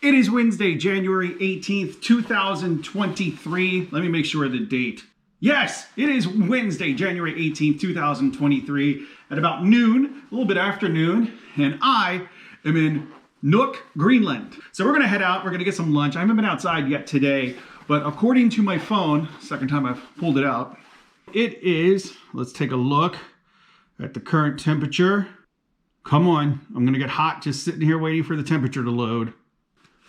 It is Wednesday, January 18th, 2023. Let me make sure of the date. Yes, it is Wednesday, January 18th, 2023 at about noon, a little bit after noon, and I am in Nuuk, Greenland. So we're gonna head out, we're gonna get some lunch. I haven't been outside yet today, but according to my phone, second time I've pulled it out, it is, let's take a look at the current temperature. Come on, I'm gonna get hot just sitting here waiting for the temperature to load.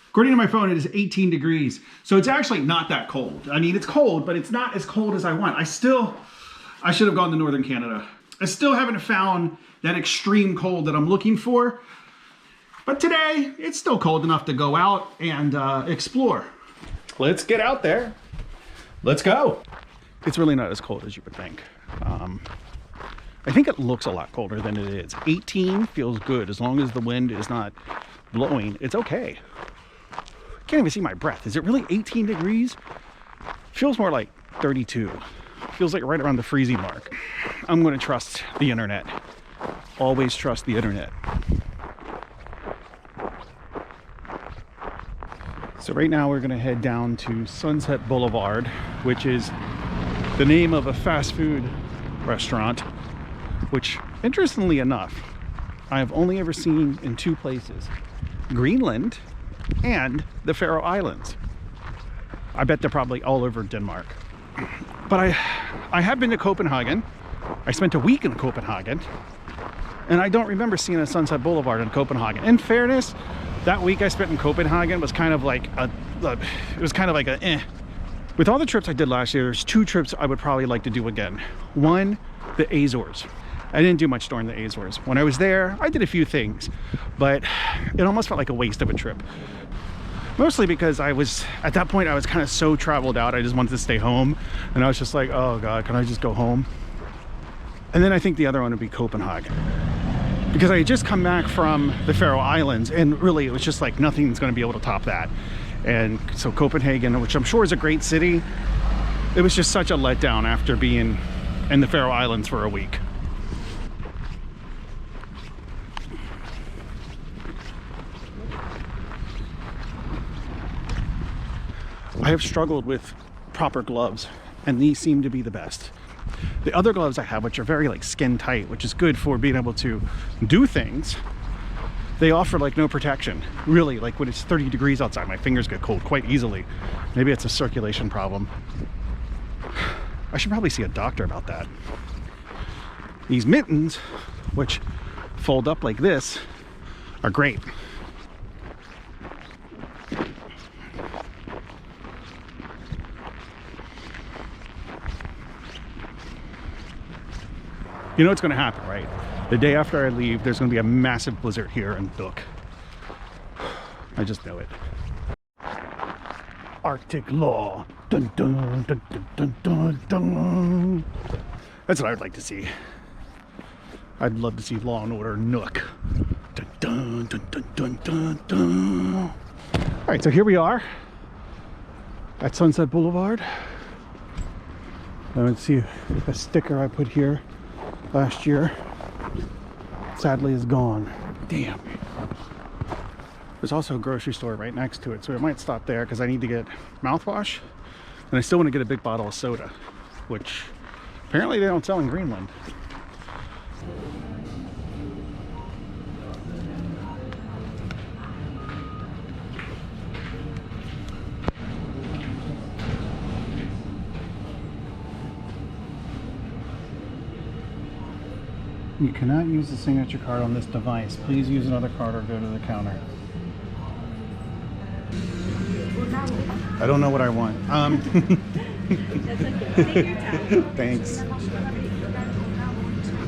According to my phone, it is 18 degrees. So it's actually not that cold. I mean, it's cold, but it's not as cold as I want. I should have gone to Northern Canada. I still haven't found that extreme cold that I'm looking for. But today, it's still cold enough to go out and explore. Let's get out there. Let's go. It's really not as cold as you would think. I think it looks a lot colder than it is. 18 feels good as long as the wind is not blowing. It's okay. Can't even see my breath. Is it really 18 degrees? Feels more like 32. Feels like right around the freezing mark. I'm going to trust the internet. Always trust the internet. So right now we're going to head down to Sunset Boulevard, which is the name of a fast food restaurant, which interestingly enough, I have only ever seen in two places: Greenland and the Faroe Islands. I bet they're probably all over Denmark. But I have been to Copenhagen. I spent a week in Copenhagen, and I don't remember seeing a Sunset Boulevard in Copenhagen. In fairness, that week I spent in Copenhagen was kind of like eh. With all the trips I did last year, there's two trips I would probably like to do again. One, the Azores. I didn't do much during the Azores. When I was there, I did a few things, but it almost felt like a waste of a trip. Mostly because at that point, I was kind of so traveled out, I just wanted to stay home. And I was just like, oh God, can I just go home? And then I think the other one would be Copenhagen. Because I had just come back from the Faroe Islands, and really it was just like nothing's gonna be able to top that. And so Copenhagen, which I'm sure is a great city, it was just such a letdown after being in the Faroe Islands for a week. I have struggled with proper gloves, and these seem to be the best. The other gloves I have, which are very like skin tight, which is good for being able to do things, they offer like no protection. Really, like when it's 30 degrees outside, my fingers get cold quite easily. Maybe it's a circulation problem. I should probably see a doctor about that. These mittens, which fold up like this, are great. You know what's going to happen, right? The day after I leave, there's going to be a massive blizzard here in Nuuk. I just know it. Arctic law. Dun, dun, dun, dun, dun, dun, dun. That's what I'd like to see. I'd love to see Law and Order Nuuk. Dun, dun, dun, dun, dun, dun, dun. All right, so here we are at Sunset Boulevard. Let's see a sticker I put here last year sadly is gone. Damn. There's also a grocery store right next to it, so we might stop there because I need to get mouthwash, and I still want to get a big bottle of soda, which apparently they don't sell in Greenland. You cannot use the signature card on this device. Please use another card or go to the counter. I don't know what I want. Thanks.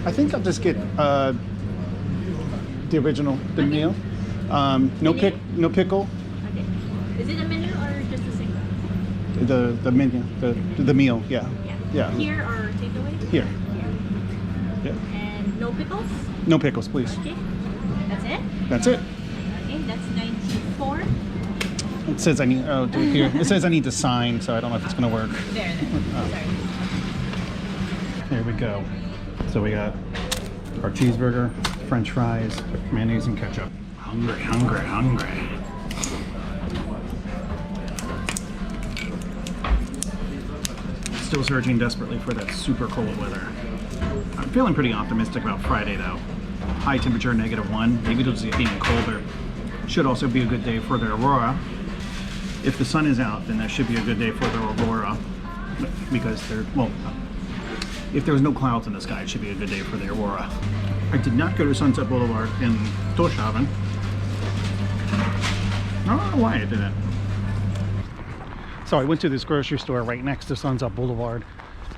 I think I'll just get the original, the meal. No pickle. Okay. Is it a menu or just a single? The menu, the meal. Yeah. Yeah. Here or takeaway? Here. Yeah. No pickles? No pickles, please. Okay. That's it? That's it. Okay, that's 94. It says I need, oh, here. It says I need to sign, so I don't know if it's going to work. There. Oh. Sorry. Here we go. So we got our cheeseburger, French fries, mayonnaise and ketchup. Hungry. still searching desperately for that super cold weather. I'm feeling pretty optimistic about Friday though. High temperature, -1. Maybe it'll just get even colder. Should also be a good day for the aurora. If the sun is out, then that should be a good day for the aurora. Because if there's no clouds in the sky, it should be a good day for the aurora. I did not go to Sunset Boulevard in Toshaven. I don't know why I didn't. So I went to this grocery store right next to Sunset Boulevard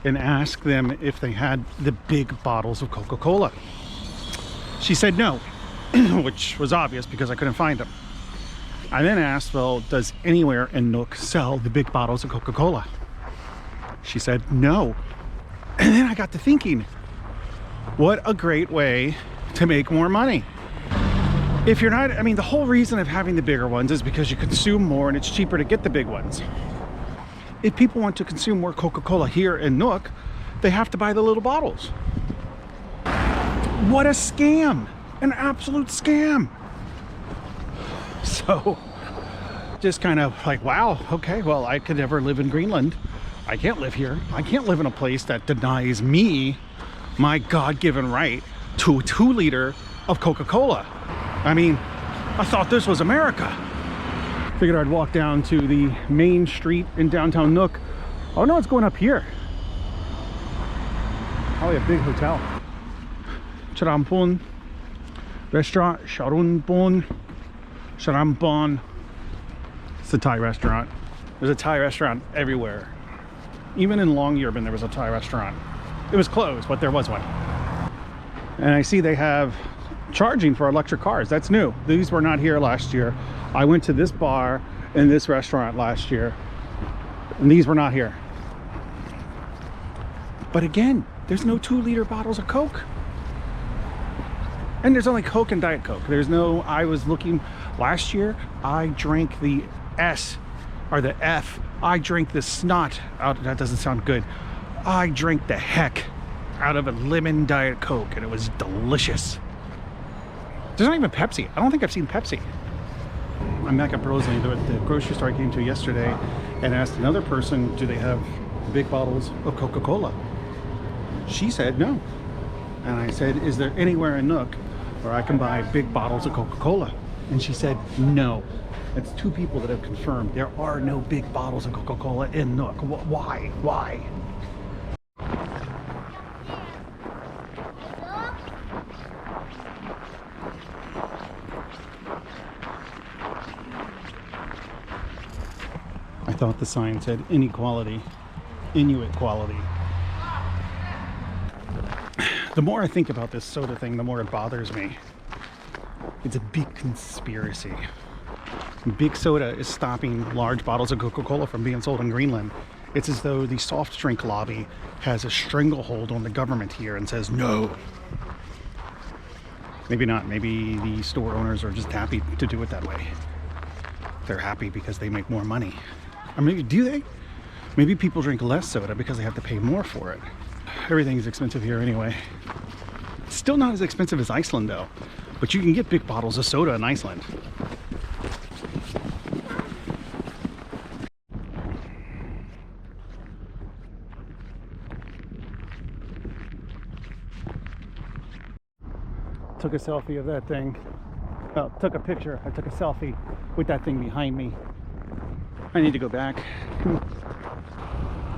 and asked them if they had the big bottles of Coca-Cola. She said no, which was obvious because I couldn't find them. I then asked, well, does anywhere in Nuuk sell the big bottles of Coca-Cola? She said no. And then I got to thinking, what a great way to make more money. If you're not, I mean, the whole reason of having the bigger ones is because you consume more and it's cheaper to get the big ones. If people want to consume more Coca-Cola here in Nuuk, they have to buy the little bottles. What a scam! An absolute scam! So, just kind of like, wow, okay, well, I could never live in Greenland. I can't live here. I can't live in a place that denies me my God-given right to a 2-liter of Coca-Cola. I mean, I thought this was America. Figured I'd walk down to the main street in downtown Nuuk. Oh no, it's going up here. Probably a big hotel. Charampon restaurant, Charampon. It's a Thai restaurant. There's a Thai restaurant everywhere. Even in Longyearbyen there was a Thai restaurant. It was closed, but there was one. And I see they have charging for electric cars. That's new. These were not here last year. I went to this bar and this restaurant last year, and these were not here. But again, there's no 2-liter bottles of Coke. And there's only Coke and Diet Coke. There's no, I was looking, last year, I drank the S, or the F. I drank the snot out, that doesn't sound good. I drank the heck out of a lemon Diet Coke, and it was delicious. There's not even Pepsi. I don't think I've seen Pepsi. I'm back at Rosalie, the grocery store I came to yesterday, and asked another person, do they have big bottles of Coca-Cola? She said no. And I said, is there anywhere in Nuuk where I can buy big bottles of Coca-Cola? And she said no. That's 2 people that have confirmed there are no big bottles of Coca-Cola in Nuuk. Why? Why? I thought the sign said inequality, Inuit quality. The more I think about this soda thing, the more it bothers me. It's a big conspiracy. Big Soda is stopping large bottles of Coca-Cola from being sold in Greenland. It's as though the soft drink lobby has a stranglehold on the government here and says no. Maybe not. Maybe the store owners are just happy to do it that way. They're happy because they make more money. Or maybe, do they? Maybe people drink less soda because they have to pay more for it. Everything's expensive here anyway. It's still not as expensive as Iceland though, but you can get big bottles of soda in Iceland. Took a selfie of that thing. Well, took a picture. I took a selfie with that thing behind me. I need to go back.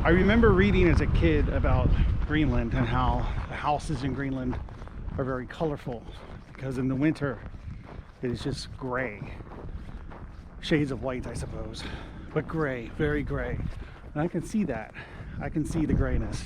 I remember reading as a kid about Greenland and how the houses in Greenland are very colorful because in the winter it is just gray. Shades of white, I suppose, but gray, very gray. And I can see that. I can see the grayness.